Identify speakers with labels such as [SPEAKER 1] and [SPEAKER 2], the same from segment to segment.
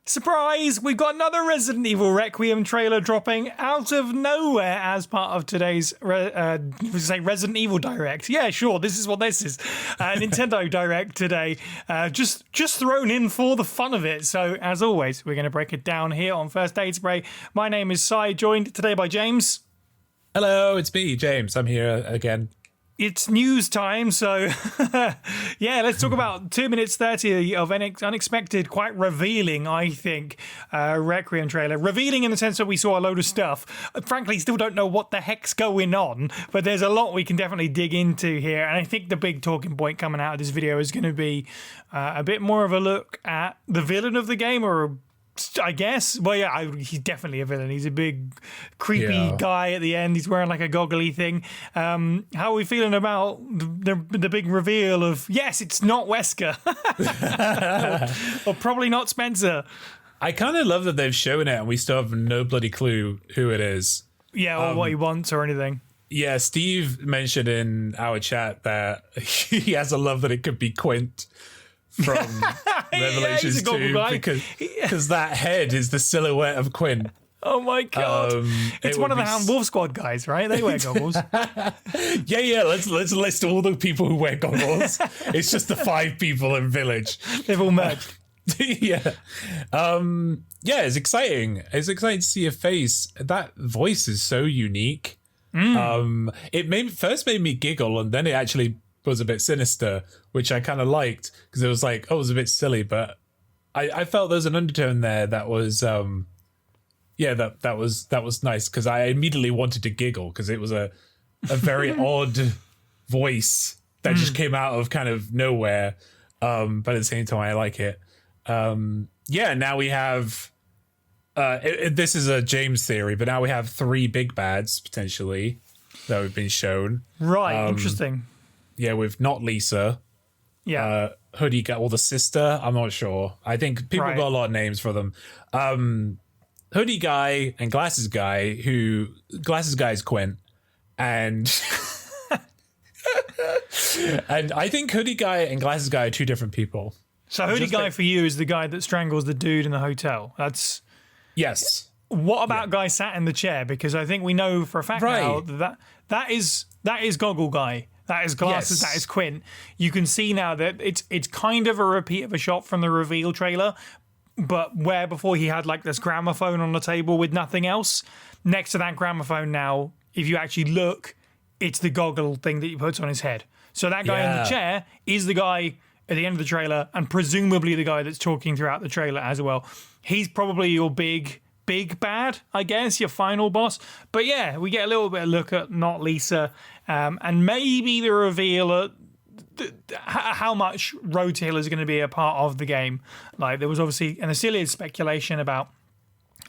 [SPEAKER 1] Surprise! We've got another Resident Evil Requiem trailer dropping out of nowhere as part of today's Resident Evil Direct. Yeah, sure, this is what this is. Nintendo Direct today. Just thrown in for the fun of it. So, as always, we're going to break it down here on First Aid Spray. My name is Sai, joined today by James.
[SPEAKER 2] Hello, it's me, James. I'm here again.
[SPEAKER 1] It's news time, so yeah, let's talk about 2 minutes 30 of an unexpected, quite revealing, I think, Requiem trailer. Revealing in the sense that we saw a load of stuff. Frankly, still don't know what the heck's going on, but there's a lot we can definitely dig into here. And I think the big talking point coming out of this video is going to be a bit more of a look at the villain of the game, or I guess. Well, yeah, he's definitely a villain. He's a big, creepy guy at the end. He's wearing like a goggly thing. How are we feeling about the big reveal of, yes, it's not Wesker. or probably not Spencer.
[SPEAKER 2] I kind of love that they've shown it and we still have no bloody clue who it is.
[SPEAKER 1] Yeah, or what he wants or anything.
[SPEAKER 2] Yeah, Steve mentioned in our chat that he has a love that it could be Quint from Revelations 2 because that head is the silhouette of Quinn.
[SPEAKER 1] Oh my god! It's one of the Hound Wolf Squad guys, right? They wear goggles.
[SPEAKER 2] yeah. Let's list all the people who wear goggles. It's just the 5 people in Village.
[SPEAKER 1] They've all merged.
[SPEAKER 2] Yeah. It's exciting. It's exciting to see a face. That voice is so unique. It first made me giggle, and then it actually was a bit sinister, which I kind of liked because it was like, oh, it was a bit silly, but I felt there's an undertone there that was that was nice, because I immediately wanted to giggle because it was a very odd voice that just came out of kind of nowhere, but at the same time I like it. Now we have this is a James theory, but now we have 3 big bads potentially that have been shown.
[SPEAKER 1] Right, interesting.
[SPEAKER 2] Yeah, with not Lisa.
[SPEAKER 1] Yeah.
[SPEAKER 2] Hoodie Guy, or the sister. I'm not sure. I think people got a lot of names for them. Hoodie Guy and Glasses Guy, Glasses Guy is Quint. And and I think Hoodie Guy and Glasses Guy are 2 different people.
[SPEAKER 1] So Hoodie Guy for you is the guy that strangles the dude in the hotel. That's...
[SPEAKER 2] Yes.
[SPEAKER 1] What about Guy sat in the chair? Because I think we know for a fact now that is Goggle Guy. That is Glasses. Yes. That is Quint. You can see now that it's kind of a repeat of a shot from the reveal trailer, but where before he had like this gramophone on the table with nothing else. Next to that gramophone now, if you actually look, it's the goggle thing that he puts on his head. So that guy in the chair is the guy at the end of the trailer, and presumably the guy that's talking throughout the trailer as well. He's probably your big bad, I guess, your final boss. But yeah, we get a little bit of look at not Lisa, and maybe the reveal at how much Road to Hill is going to be a part of the game. Like, there was obviously an silly speculation about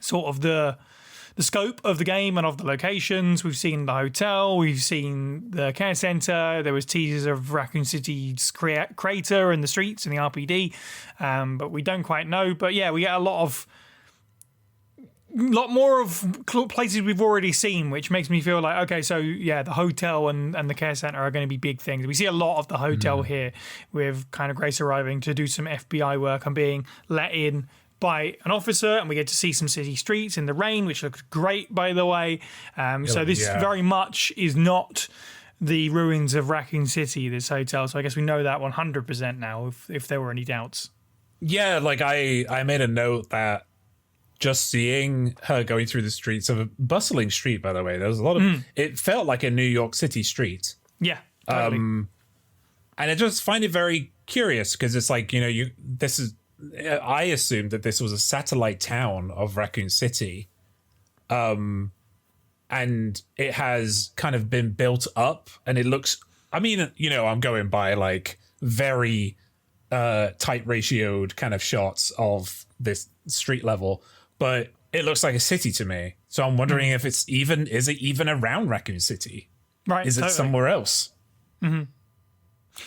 [SPEAKER 1] sort of the scope of the game and of the locations. We've seen the hotel, we've seen the care center, there was teasers of Raccoon City's crater and the streets and the RPD, but we don't quite know. But yeah, we get a lot more of places we've already seen, which makes me feel like, okay, so yeah, the hotel and the care center are going to be big things. We see a lot of the hotel here, with kind of Grace arriving to do some FBI work and being let in by an officer, and we get to see some city streets in the rain, which looks great, by the way. So this very much is not the ruins of Raccoon City, this hotel. So I guess we know that 100% now, if there were any doubts.
[SPEAKER 2] Yeah, like I made a note that just seeing her going through the streets of a bustling street, by the way, there was a lot of it felt like a New York City street.
[SPEAKER 1] Yeah, totally.
[SPEAKER 2] And I just find it very curious because it's like, I assumed that this was a satellite town of Raccoon City, and it has kind of been built up, and it looks, I mean, I'm going by like very tight ratioed kind of shots of this street level, but it looks like a city to me. So I'm wondering if is it even around Raccoon City?
[SPEAKER 1] Right.
[SPEAKER 2] Is it somewhere else?
[SPEAKER 1] Mm-hmm.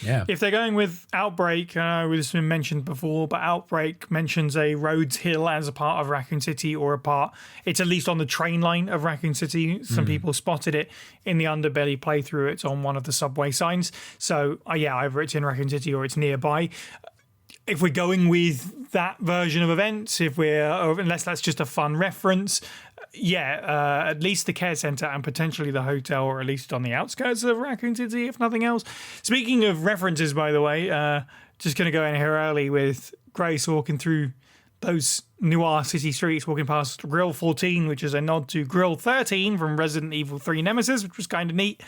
[SPEAKER 2] Yeah.
[SPEAKER 1] If they're going with Outbreak, I know this has been mentioned before, but Outbreak mentions a Rhodes Hill as a part of Raccoon City, or a part, it's at least on the train line of Raccoon City. Some people spotted it in the Underbelly playthrough. It's on one of the subway signs. So, either it's in Raccoon City or it's nearby. if we're going with that version of events, or unless that's just a fun reference, at least the care center and potentially the hotel, or at least on the outskirts of Raccoon City, if nothing else. Speaking of references, by the way, just going to go in here early with Grace walking through those noir city streets, walking past Grill 14, which is a nod to Grill 13 from Resident Evil 3 Nemesis, which was kind of neat.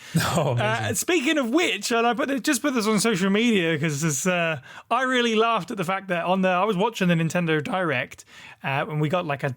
[SPEAKER 1] Speaking of which, and I put this on social media because I really laughed at the fact that I was watching the Nintendo Direct and we got like a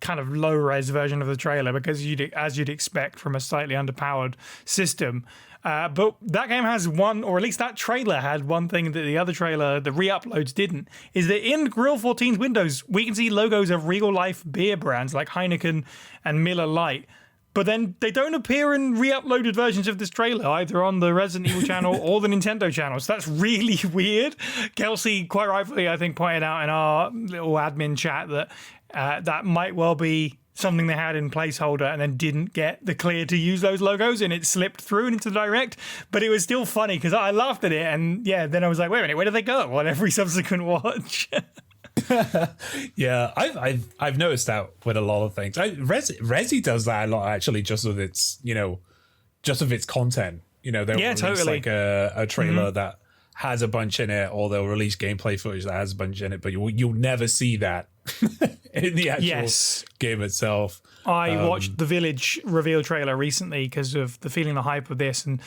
[SPEAKER 1] kind of low-res version of the trailer because as you'd expect from a slightly underpowered system. But that game has one, or at least that trailer had one thing that the other trailer, the re-uploads, didn't, is that in Grill 14's windows, we can see logos of Regal Life beer brands like Heineken and Miller Lite. But then they don't appear in re-uploaded versions of this trailer, either on the Resident Evil channel or the Nintendo channel. So that's really weird. Kelsey, quite rightfully, I think, pointed out in our little admin chat that that might well be something they had in placeholder and then didn't get the clear to use those logos and it slipped through into the Direct. But it was still funny because I laughed at it and then I was like, wait a minute, where did they go on every subsequent watch?
[SPEAKER 2] Yeah, I've noticed that with a lot of things. Resi does that a lot actually, just with its content. They'll release like a trailer that has a bunch in it, or they'll release gameplay footage that has a bunch in it, but you'll never see that in the actual game itself.
[SPEAKER 1] I watched the Village reveal trailer recently because of the feeling, the hype of this, and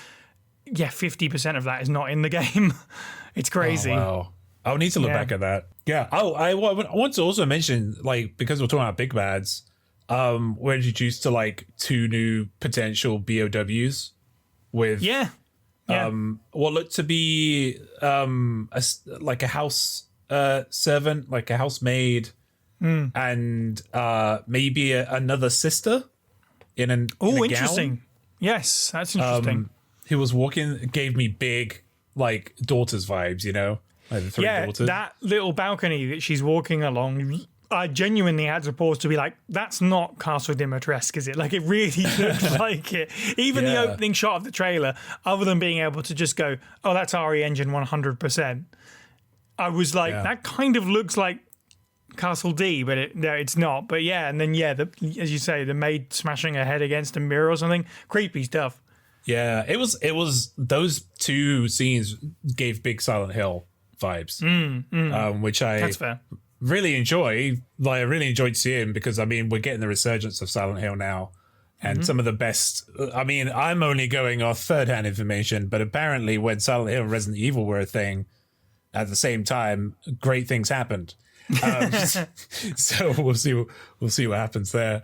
[SPEAKER 1] 50% of that is not in the game. It's crazy.
[SPEAKER 2] Oh, wow. I'll need to look back at that. Yeah. I want to also mention, like, because we're talking about big bads, we're introduced to like 2 new potential BOWs with what looked to be like a house servant, like a housemaid, and maybe another sister in a
[SPEAKER 1] interesting
[SPEAKER 2] gown.
[SPEAKER 1] Yes, that's interesting.
[SPEAKER 2] Who was walking, gave me big like daughters vibes, like the 3 daughters.
[SPEAKER 1] That little balcony that she's walking along, I genuinely had to pause to be like, that's not Castle Dimitrescu, is it? Like, it really looked like it. Even the opening shot of the trailer, other than being able to just go, oh, that's RE Engine 100%, I was like, that kind of looks like Castle D, but it's not. But and then as you say, the maid smashing her head against a mirror or something, creepy stuff. Yeah,
[SPEAKER 2] it was those 2 scenes gave big Silent Hill vibes, which
[SPEAKER 1] that's fair.
[SPEAKER 2] Really enjoy. Like, I really enjoyed seeing, because I mean, we're getting the resurgence of Silent Hill now, and some of the best. I mean, I'm only going off third-hand information, but apparently, when Silent Hill and Resident Evil were a thing at the same time, great things happened. So we'll see what happens there.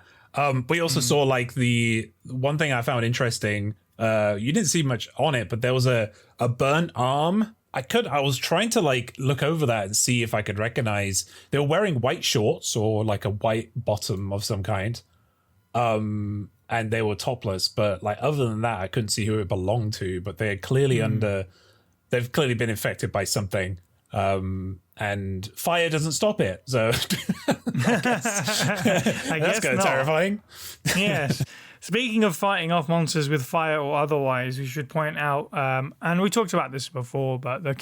[SPEAKER 2] We also saw, like, the one thing I found interesting. You didn't see much on it, but there was a burnt arm. I was trying to like look over that and see if I could recognize. They were wearing white shorts or like a white bottom of some kind. And they were topless, but like, other than that, I couldn't see who it belonged to, but they're clearly they've clearly been infected by something. And fire doesn't stop it. So I guess that's kind of terrifying.
[SPEAKER 1] Yes. Speaking of fighting off monsters with fire or otherwise, we should point out, and we talked about this before, but there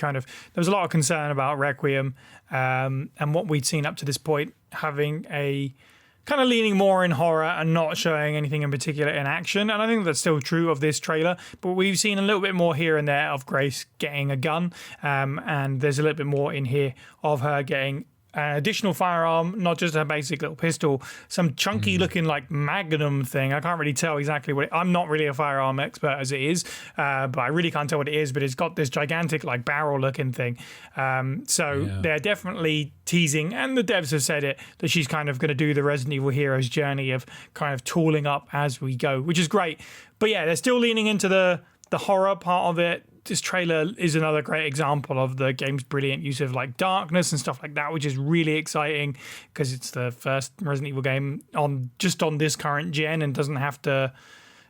[SPEAKER 1] was a lot of concern about Requiem and what we'd seen up to this point, having a kind of leaning more in horror and not showing anything in particular in action. And I think that's still true of this trailer, but we've seen a little bit more here and there of Grace getting a gun, and there's a little bit more in here of her getting an additional firearm, not just a basic little pistol, some chunky looking like Magnum thing. I can't really tell exactly what I'm not really a firearm expert as it is, but I really can't tell what it is, but it's got this gigantic like barrel looking thing. They're definitely teasing, and the devs have said it, that she's kind of going to do the Resident Evil hero's journey of kind of tooling up as we go, which is great. But they're still leaning into the horror part of it. This trailer is another great example of the game's brilliant use of like darkness and stuff like that, which is really exciting because it's the first Resident Evil game on this current gen and doesn't have to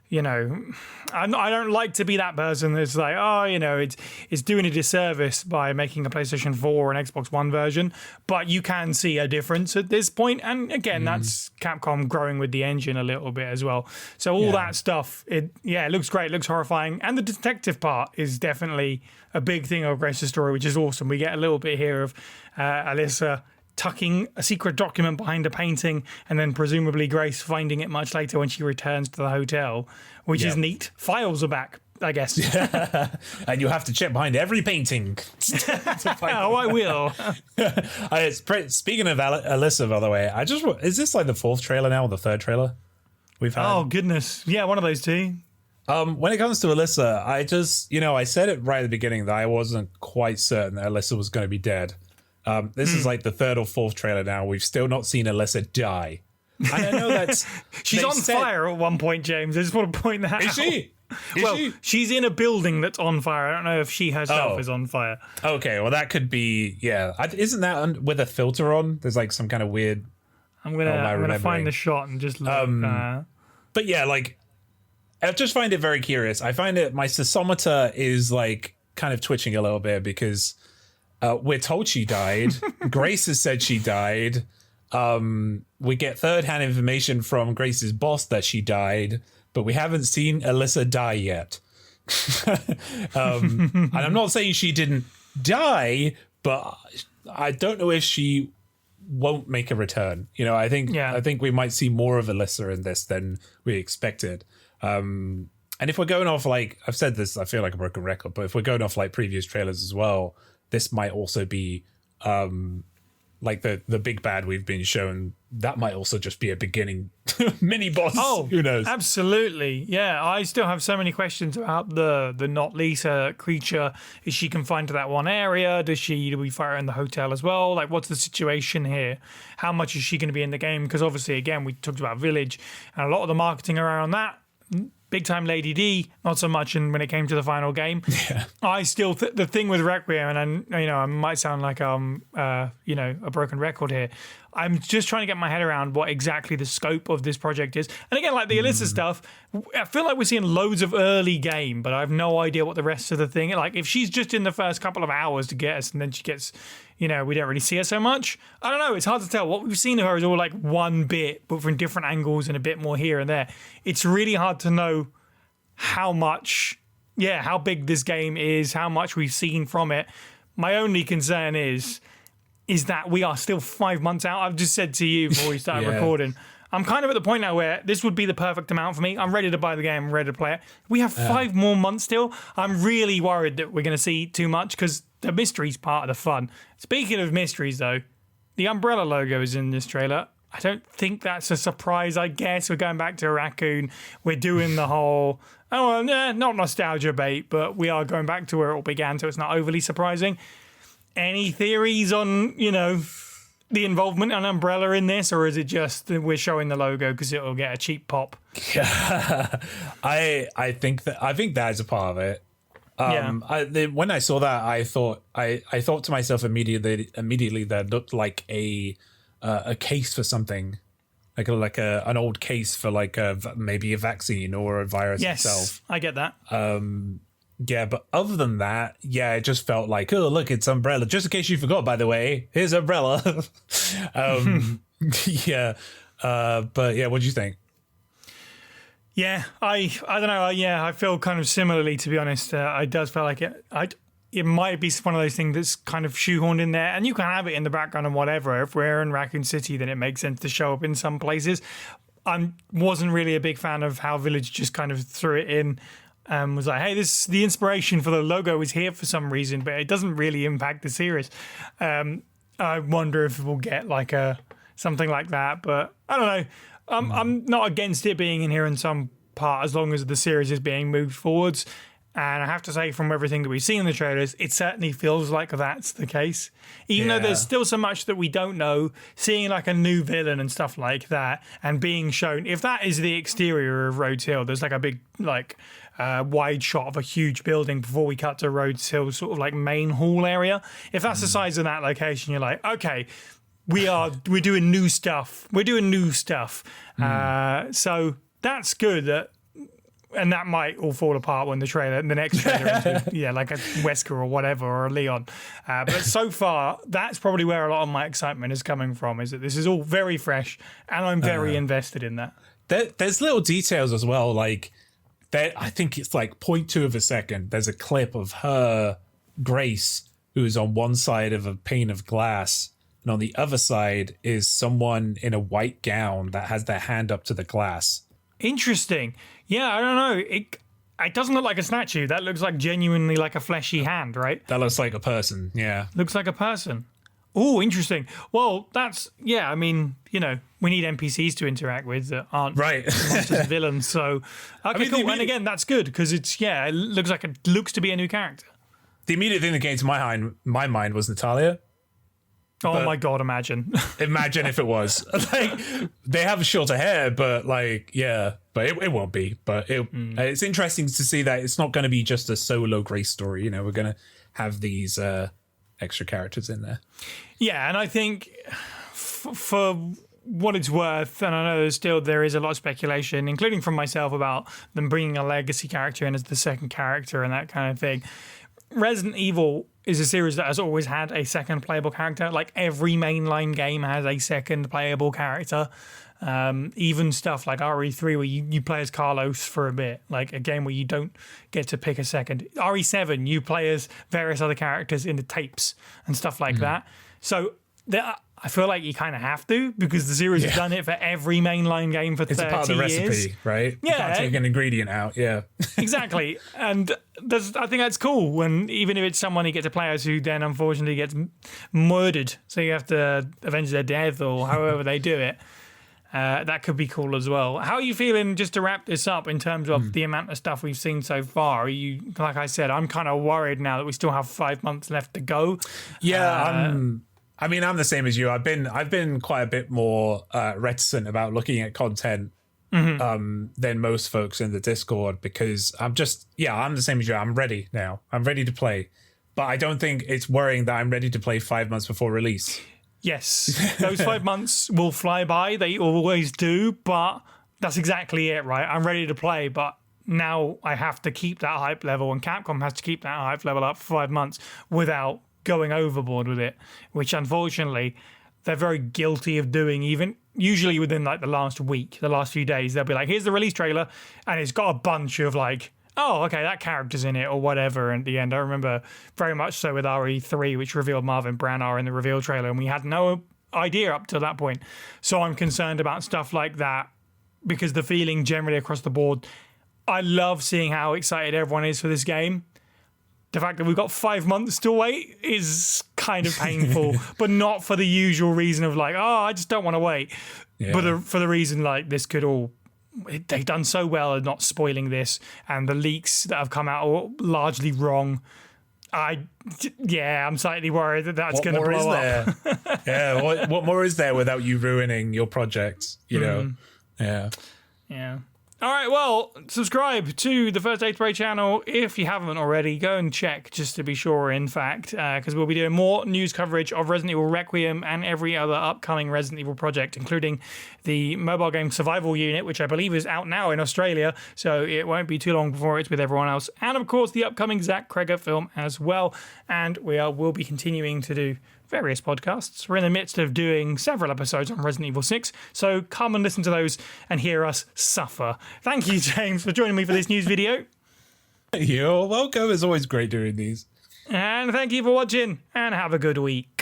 [SPEAKER 1] you know, I don't like to be that person that's like, oh, you know, it's doing a disservice by making a PlayStation 4 or an Xbox One version, but you can see a difference at this point. And again, that's Capcom growing with the engine a little bit as well. So all that stuff, it looks great, it looks horrifying. And the detective part is definitely a big thing of Grace's story, which is awesome. We get a little bit here of Alyssa tucking a secret document behind a painting, and then presumably Grace finding it much later when she returns to the hotel, which is neat. Files are back, I guess.
[SPEAKER 2] And you have to check behind every painting.
[SPEAKER 1] Oh, I will.
[SPEAKER 2] Speaking of Alyssa, by the way, is this like the 4th trailer now or the 3rd trailer we've had? Oh,
[SPEAKER 1] goodness. Yeah, one of those two.
[SPEAKER 2] When it comes to Alyssa, I just, I said it right at the beginning that I wasn't quite certain that Alyssa was going to be dead. This is like the 3rd or 4th trailer now. We've still not seen Alyssa die. And I know that's...
[SPEAKER 1] She's on fire at one point, James. I just want to point that out.
[SPEAKER 2] Is she?
[SPEAKER 1] She's in a building that's on fire. I don't know if she herself is on fire.
[SPEAKER 2] Okay, well, that could be... Yeah. Isn't that with a filter on? There's like some kind of weird...
[SPEAKER 1] I'm gonna find the shot and just look.
[SPEAKER 2] But yeah, like... I just find it very curious. I find it... My seismometer is like kind of twitching a little bit because... we're told she died. Grace has said she died. We get third-hand information from Grace's boss that she died, but we haven't seen Alyssa die yet. And I'm not saying she didn't die, but I don't know if she won't make a return. I think we might see more of Alyssa in this than we expected. And if we're going off, like I've said this, I feel like a broken record, but if we're going off like previous trailers as well, this might also be like the big bad we've been shown. That might also just be a beginning mini boss. Oh, who knows?
[SPEAKER 1] Absolutely. Yeah, I still have so many questions about the not Lisa creature. Is she confined to that one area? Do we fight her in the hotel as well? Like, what's the situation here? How much is she going to be in the game? Because obviously, again, we talked about Village and a lot of the marketing around that. Big time Lady D, not so much when it came to the final game.
[SPEAKER 2] Yeah.
[SPEAKER 1] I still the thing with Requiem, and I might sound like a broken record here. I'm just trying to get my head around what exactly the scope of this project is. And again, like the Alyssa stuff, I feel like we're seeing loads of early game, but I have no idea what the rest of the thing. Like if she's just in the first couple of hours to get us, and then she gets, we don't really see her so much. I don't know. It's hard to tell. What we've seen of her is all like one bit, but from different angles and a bit more here and there. It's really hard to know how big this game is, how much we've seen from it. My only concern is that we are still 5 months out. I've just said to you before we started recording, I'm kind of at the point now where this would be the perfect amount for me. I'm ready to buy the game, I'm ready to play it. We have 5 more months still. I'm really worried that we're going to see too much because the mystery's part of the fun. Speaking of mysteries, though, the Umbrella logo is in this trailer. I don't think that's a surprise, I guess. We're going back to a raccoon. We're doing the whole, not nostalgia bait, but we are going back to where it all began, so it's not overly surprising. Any theories on, the involvement on Umbrella in this, or is it just we're showing the logo because it'll get a cheap pop?
[SPEAKER 2] I think that is a part of it. When I saw that, I thought to myself immediately that it looked like a case for something, like an old case for maybe a vaccine or a virus itself.
[SPEAKER 1] I get that.
[SPEAKER 2] Yeah, but other than that, it just felt like, oh, look, it's Umbrella. Just in case you forgot, by the way, here's Umbrella. But what do you think?
[SPEAKER 1] Yeah, I don't know. I feel kind of similarly, to be honest. It does feel like it might be one of those things that's kind of shoehorned in there, and you can have it in the background and whatever. If we're in Raccoon City, then it makes sense to show up in some places. I wasn't really a big fan of how Village just kind of threw it in. Was like, hey, the inspiration for the logo is here for some reason, but it doesn't really impact the series. I wonder if we'll get something like that, but I don't know. I'm not against it being in here in some part as long as the series is being moved forwards. And I have to say, from everything that we've seen in the trailers, it certainly feels like that's the case. Even though there's still so much that we don't know, seeing a new villain and stuff like that, and being shown, if that is the exterior of Rhodes Hill, there's a big wide shot of a huge building before we cut to Rhodes Hill, sort of main hall area. If that's the size of that location, you're like, okay, we're doing new stuff. We're doing new stuff. So that's good that and that might all fall apart when the next trailer is like a Wesker or whatever, or a Leon. But so far, that's probably where a lot of my excitement is coming from, is that this is all very fresh, and I'm very invested in that.
[SPEAKER 2] There's little details as well, like I think it's like 0.2 of a second. There's a clip of her, Grace, who is on one side of a pane of glass, and on the other side is someone in a white gown that has their hand up to the glass.
[SPEAKER 1] Interesting. Yeah, I don't know. It doesn't look like a statue. That looks like genuinely like a fleshy hand, right?
[SPEAKER 2] That looks like a person, yeah.
[SPEAKER 1] Looks like a person. Oh, interesting. Well, I mean, we need NPCs to interact with that aren't monsters and villains. So, okay, cool. And again, that's good because it looks to be a new character.
[SPEAKER 2] The immediate thing that came to my mind was Natalia.
[SPEAKER 1] Oh my God, imagine.
[SPEAKER 2] Imagine if it was. Like, they have shorter hair, but but it won't be. But it's interesting to see that it's not going to be just a solo Grace story. We're going to have these extra characters in there.
[SPEAKER 1] Yeah, and I think for what it's worth, and I know there is a lot of speculation, including from myself, about them bringing a legacy character in as the second character and that kind of thing. Resident Evil is a series that has always had a second playable character. Like every mainline game has a second playable character. Even stuff like RE3 where you play as Carlos for a bit, like a game where you don't get to pick a second. RE7, you play as various other characters in the tapes and stuff like that. So I feel like you kind of have to, because the series has done it for every mainline game for 30 years. It's a part of the recipe,
[SPEAKER 2] right? Yeah. You can't take an ingredient out,
[SPEAKER 1] Exactly. And I think that's cool, when even if it's someone you get to play as who then unfortunately gets murdered, so you have to avenge their death or however they do it. That could be cool as well. How are you feeling, just to wrap this up, in terms of the amount of stuff we've seen so far? Are you, like I said, I'm kind of worried now that we still have 5 months left to go.
[SPEAKER 2] Yeah, I'm the same as you. I've been quite a bit more reticent about looking at content than most folks in the Discord, because I'm the same as you. I'm ready now. I'm ready to play. But I don't think it's worrying that I'm ready to play 5 months before release.
[SPEAKER 1] Yes, those 5 months will fly by. They always do, but that's exactly it, right? I'm ready to play, but now I have to keep that hype level, and Capcom has to keep that hype level up for 5 months without going overboard with it, which unfortunately they're very guilty of doing. Even usually within like the last week, the last few days, they'll be like, here's the release trailer, and it's got a bunch of like, oh, okay, that character's in it or whatever. And at the end, I remember very much so with RE3, which revealed Marvin Branagh in the reveal trailer, and we had no idea up to that point. So I'm concerned about stuff like that, because the feeling generally across the board, I love seeing how excited everyone is for this game. The fact that we've got 5 months to wait is kind of painful, but not for the usual reason of like, oh, I just don't want to wait. Yeah. But for the reason like this could all, they've done so well at not spoiling this, and the leaks that have come out are largely wrong. I'm slightly worried that that's going to blow up.
[SPEAKER 2] Yeah, what more is there without you ruining your project? You know,
[SPEAKER 1] yeah. All right, well, subscribe to the First Aid Spray channel if you haven't already. Go and check just to be sure, in fact, because we'll be doing more news coverage of Resident Evil Requiem and every other upcoming Resident Evil project, including the mobile game Survival Unit, which I believe is out now in Australia, so it won't be too long before it's with everyone else. And, of course, the upcoming Zach Kreger film as well. And we'll be continuing to do various podcasts. We're in the midst of doing several episodes on Resident Evil 6, so come and listen to those and hear us suffer. Thank you, James, for joining me for this news video.
[SPEAKER 2] You're welcome. It's always great doing these.
[SPEAKER 1] And thank you for watching, and have a good week.